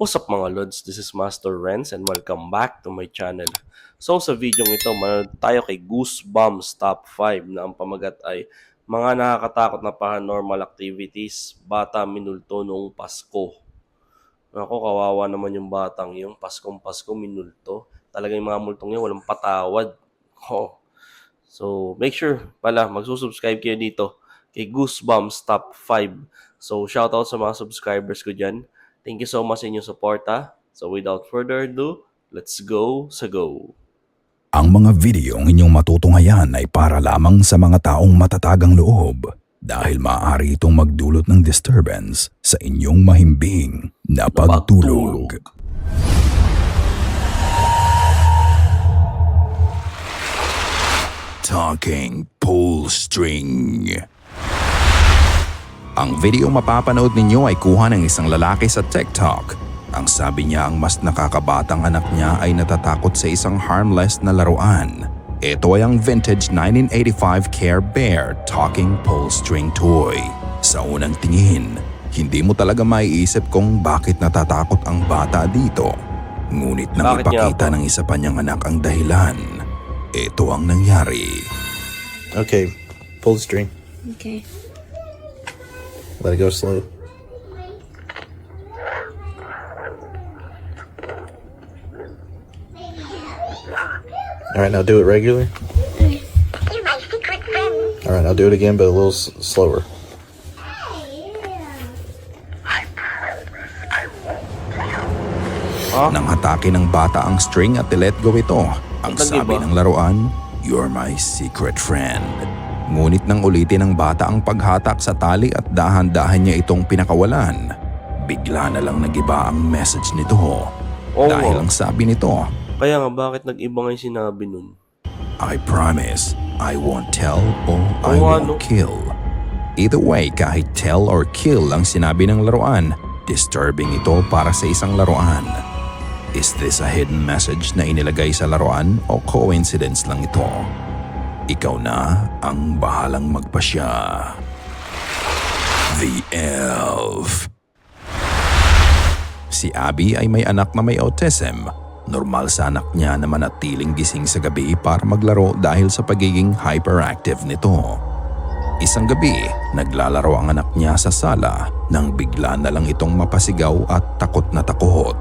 What's up mga Lods? This is Master Renz and welcome back to my channel. So sa video ito, manood tayo kay Goosebumps Top 5 na ang pamagat ay mga nakakatakot na paranormal activities, bata minulto noong Pasko. Ako, kawawa naman yung batang yung Paskong Pasko minulto. Talagang yung mga multong yun, walang patawad. Oh. So make sure pala magsusubscribe kayo dito kay Goosebumps Top 5. So shoutout sa mga subscribers ko dyan. Thank you so much sa inyong suporta. So without further ado, let's go sa go. Ang mga videong inyong matutunghayan ay para lamang sa mga taong matatagang loob dahil maaari itong magdulot ng disturbance sa inyong mahimbing na pagtulog. Talking Pull String. Ang video mapapanood ninyo ay kuha ng isang lalaki sa TikTok. Ang sabi niya ang mas nakakabatang anak niya ay natatakot sa isang harmless na laruan. Ito ay ang vintage 1985 Care Bear Talking Pull String Toy. Sa unang tingin, hindi mo talaga maiisip kung bakit natatakot ang bata dito. Ngunit nang ipakita ng isa pa niyang anak ang dahilan, ito ang nangyari. Okay, pull the string. Okay. Let it go slow. Alright, now do it regular. You're my secret friend. Alright, I'll do it again, but a little slower. Nang hatake ng bata ang string at let go ito, ang sabi ng laruan, "You're my secret friend." Ngunit nang ulitin ng bata ang paghatak sa tali at dahan-dahan niya itong pinakawalan, bigla na lang nagiba ang message nito. Dahil ang sabi nito, Kaya nga, bakit nag-iba nga yung sinabi nun? "I promise, I won't tell or I won't kill." Either way, kahit tell or kill ang sinabi ng laruan, disturbing ito para sa isang laruan. Is this a hidden message na inilagay sa laruan o coincidence lang ito? Ikaw na ang bahalang magpasya. The Elf. Si Abby ay may anak na may autism. Normal sa anak niya na manatiling gising sa gabi para maglaro dahil sa pagiging hyperactive nito. Isang gabi, naglalaro ang anak niya sa sala nang bigla na lang itong mapasigaw at takot na takot.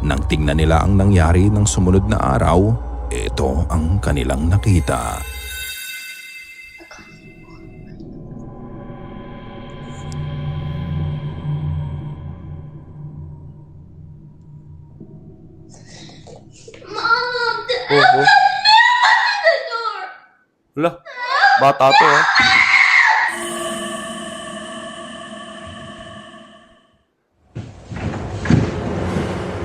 Nang tingnan nila ang nangyari ng sumunod na araw, ito ang kanilang nakita. Oo. Wala, bata to ha.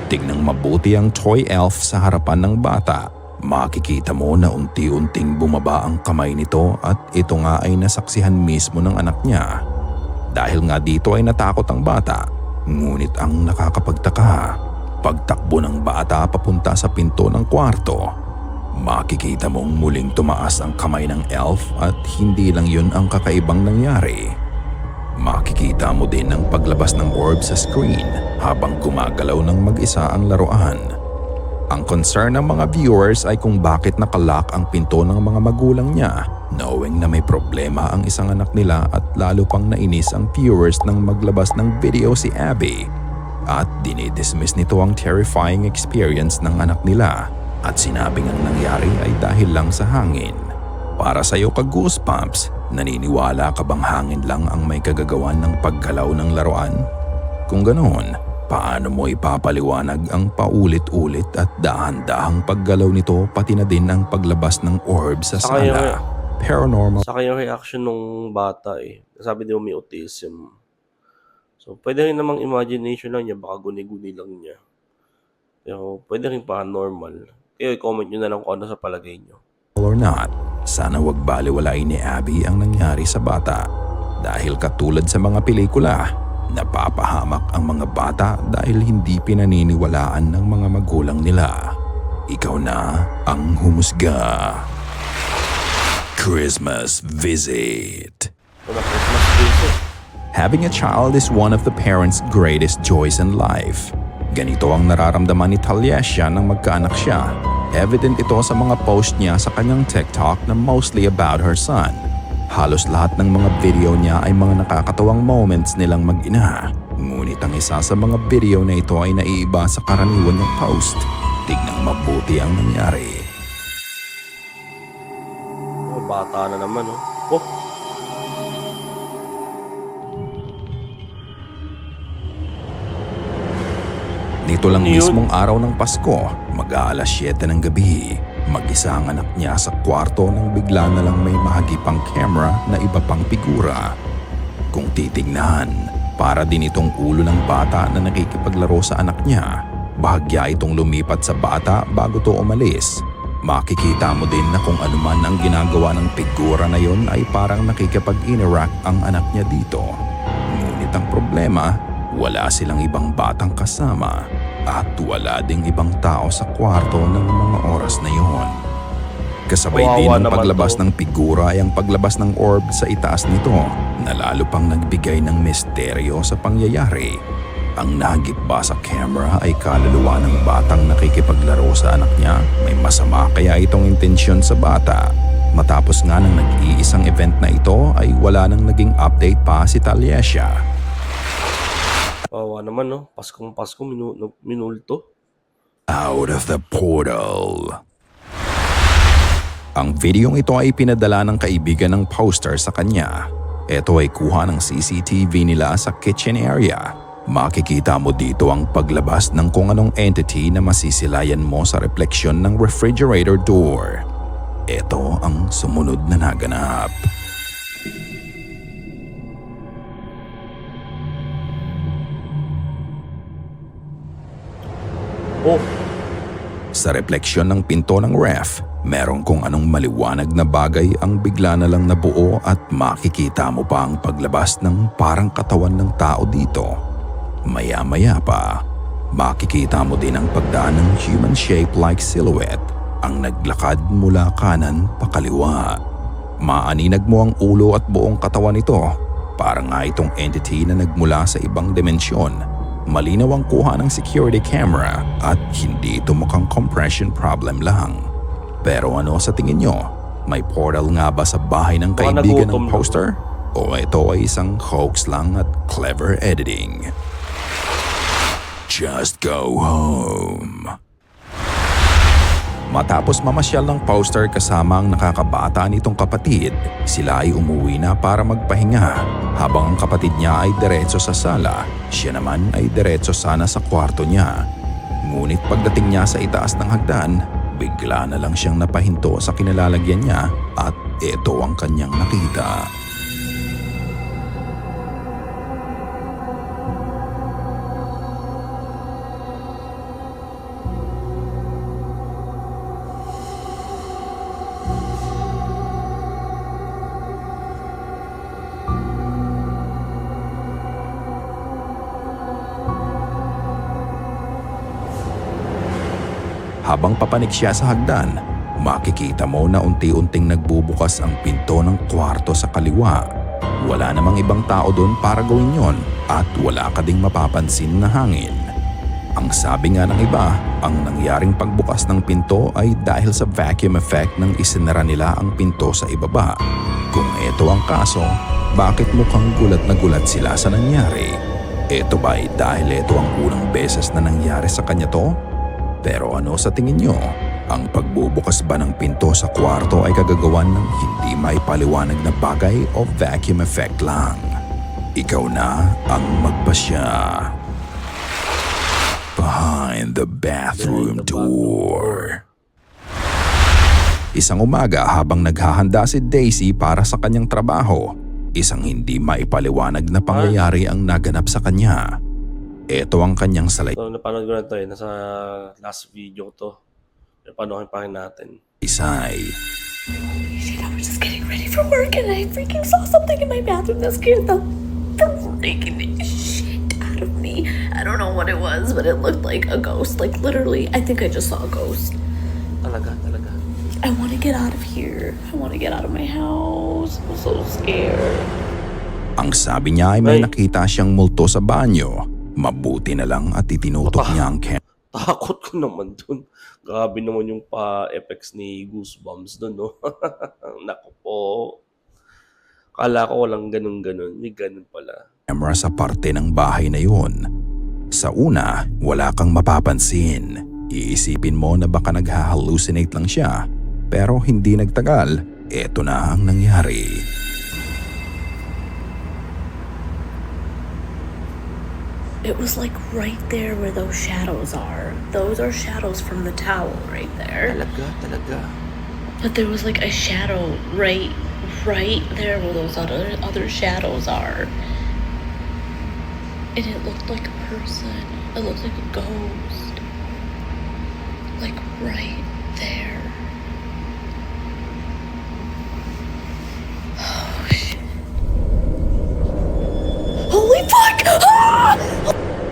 Tingnan mabuti ang toy elf sa harapan ng bata. Makikita mo na unti-unting bumaba ang kamay nito at ito nga ay nasaksihan mismo ng anak niya. Dahil nga dito ay natakot ang bata. Ngunit ang nakakapagtaka, pagtakbo ng bata papunta sa pinto ng kwarto, makikita mong muling tumaas ang kamay ng elf at hindi lang yun ang kakaibang nangyari. Makikita mo din ang paglabas ng orb sa screen habang gumagalaw ng mag-isa ang laruan. Ang concern ng mga viewers ay kung bakit nakalock ang pinto ng mga magulang niya, knowing na may problema ang isang anak nila at lalo pang nainis ang viewers nang maglabas ng video si Abby. At dinidismiss nito ang terrifying experience ng anak nila at sinabing ang nangyari ay dahil lang sa hangin. Para sa iyo ka-Goosebumps, naniniwala ka bang hangin lang ang may kagagawan ng paggalaw ng laruan? Kung ganoon, paano mo ipapaliwanag ang paulit-ulit at dahan-dahang paggalaw nito pati na din ang paglabas ng orb sa sala? Paranormal. Saka yung reaction ng bata eh. Sabi di mo may autism. So pwede rin namang imagination lang niya, baka guni-guni lang niya. Pero pwede rin paranormal. Kaya i-comment nyo na lang kung ano sa palagay nyo. Or not, sana wag baliwalain ni Abby ang nangyari sa bata. Dahil katulad sa mga pelikula, napapahamak ang mga bata dahil hindi pinaniniwalaan ng mga magulang nila. Ikaw na ang humusga. Christmas Visit. Christmas visit. Having a child is one of the parents' greatest joys in life. Ganito ang nararamdaman ni Taliesia nang magkaanak siya. Evident ito sa mga post niya sa kanyang TikTok na mostly about her son. Halos lahat ng mga video niya ay mga nakakatawang moments nilang mag-ina. Ngunit ang isa sa mga video na ito ay naiiba sa karaniwan niyang post. Tignang mabuti ang nangyari. Oh, bata na naman, oh. Oh, Nito lang Ano yun? mismong araw ng Pasko, mag-aalas 7 ng gabi, mag-isa ang anak niya sa kwarto nang bigla na lang may mahagipang camera na iba pang figura. Kung titignan, para din itong ulo ng bata na nakikipaglaro sa anak niya. Bahagya itong lumipat sa bata bago to umalis. Makikita mo din na kung anuman ang ginagawa ng figura na yon ay parang nakikipag-interact ang anak niya dito. Ngunit ang problema, wala silang ibang batang kasama at wala ding ibang tao sa kwarto ng mga oras na yon. Kasabay din Kawawa ng naman paglabas to. ng figura ay ang paglabas ng orb sa itaas nito na lalo pang nagbigay ng misteryo sa pangyayari. Ang nahagip ba sa camera ay kaluluwa ng batang nakikipaglaro sa anak niya? May masama kaya itong intensyon sa bata? Matapos nga ng nag-iisang event na ito ay wala nang naging update pa si Taliesia. kawawa naman, no? Paskong Pasko, minulto. Out of the portal. Ang videong ito ay pinadala ng kaibigan ng poster sa kanya. Ito ay kuha ng CCTV nila sa kitchen area. Makikita mo dito ang paglabas ng kung anong entity na masisilayan mo sa refleksyon ng refrigerator door. Ito ang sumunod na naganap. Oh, Sa refleksyon ng pinto ng ref, merong kung anong maliwanag na bagay ang bigla na lang nabuo at makikita mo pa ang paglabas ng parang katawan ng tao dito. Maya-maya pa, makikita mo din ang pagdaan ng human shape-like silhouette ang naglakad mula kanan pa kaliwa. Maaninag mo ang ulo at buong katawan nito. Parang nga itong entity na nagmula sa ibang dimensyon. Malinaw ang kuha ng security camera at hindi ito mukhang compression problem lang. Pero ano sa tingin nyo? May portal nga ba sa bahay ng Baka kaibigan nagutom ng poster? O ito ay isang hoax lang at clever editing? Just go home. Matapos mamasyal ng poster kasama ang nakakabata nitong kapatid, sila ay umuwi na para magpahinga. Habang ang kapatid niya ay diretso sa sala, siya naman ay diretso sana sa kwarto niya. Ngunit pagdating niya sa itaas ng hagdan, bigla na lang siyang napahinto sa kinalalagyan niya at ito ang kanyang nakita. Habang papanik siya sa hagdan, makikita mo na unti-unting nagbubukas ang pinto ng kwarto sa kaliwa. Wala namang ibang tao doon para gawin yon at wala ka ding mapapansin na hangin. Ang sabi nga ng iba, ang nangyaring pagbukas ng pinto ay dahil sa vacuum effect nang isinara nila ang pinto sa ibaba. Kung ito ang kaso, bakit mukhang gulat na gulat sila sa nangyari? Ito ba ay dahil ito ang unang beses na nangyari sa kanya to? Pero ano sa tingin nyo? Ang pagbubukas ba ng pinto sa kwarto ay kagagawan ng hindi maipaliwanag na bagay o vacuum effect lang? Ikaw na ang magpasya. Behind the bathroom door. Isang umaga habang naghahanda si Daisy para sa kanyang trabaho, isang hindi maipaliwanag na pangyayari ang naganap sa kanya. Ito ang kanyang so napanood ko na ito eh. Nasa last video to. Napanood pa rin natin. salaysay. I was just getting ready for work and I freaking saw something in my bathroom that scared the freaking shit out of me. I don't know what it was, but it looked like a ghost. Like literally, I think I just saw a ghost. Talaga. I want to get out of here. I want to get out of my house. I'm so scared. Ang sabi niya ay may Ay. nakita siyang multo sa banyo. Mabuti na lang at itinutok niya ang Takot ko naman dun. Grabe naman yung pa-effects ni Goosebumps dun, no? Naku po. Kala ko walang ganun-ganun. May ganun pala. camera sa parte ng bahay na yun. Sa una, wala kang mapapansin. Iisipin mo na baka nagha-hallucinate lang siya. Pero hindi nagtagal, eto na ang nangyari. It was like right there where those shadows are. Those are shadows from the towel right there. Talaga. But there was like a shadow right there where those other shadows are. And it looked like a person. It looked like a ghost. Like right there. Oh shit. Holy fuck! Ah!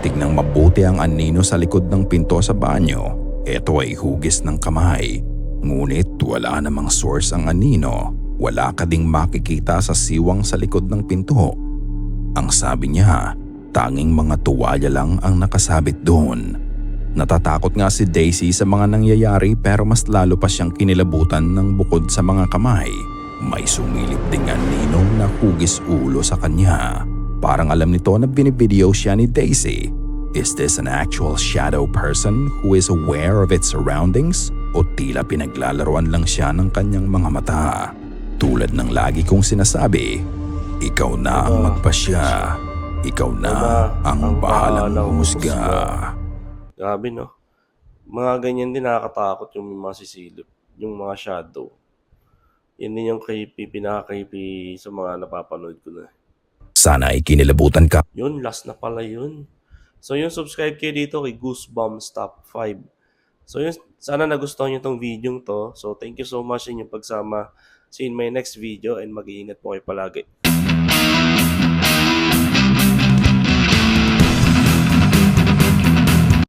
Tignang mabuti ang anino sa likod ng pinto sa banyo. Ito ay hugis ng kamay. Ngunit wala namang source ang anino. Wala ka ding makikita sa siwang sa likod ng pinto. Ang sabi niya, tanging mga tuwalya lang ang nakasabit doon. Natatakot nga si Daisy sa mga nangyayari pero mas lalo pa siyang kinilabutan ng bukod sa mga kamay. May sumilip ding anino na hugis ulo sa kanya. Parang alam nito na binivideo siya ni Daisy. Is this an actual shadow person who is aware of its surroundings? O tila pinaglalaroan lang siya ng kanyang mga mata? Tulad ng lagi kong sinasabi, ikaw na ang magpasya. Ikaw na ang bahalang humusga. Grabe, no? Mga ganyan din nakakatakot yung mga sisilip. Yung mga shadow. Yan din yung creepy, pinaka-creepy sa mga napapanood ko na. Sana ay kinilabutan ka. Yun, last na pala yun. So yun, subscribe kayo dito kay Goosebumps Top 5. So yun, sana nagustuhan nyo tong video to. So thank you so much sa inyong pagsama. See you in my next video and mag-iingat po kayo palagi.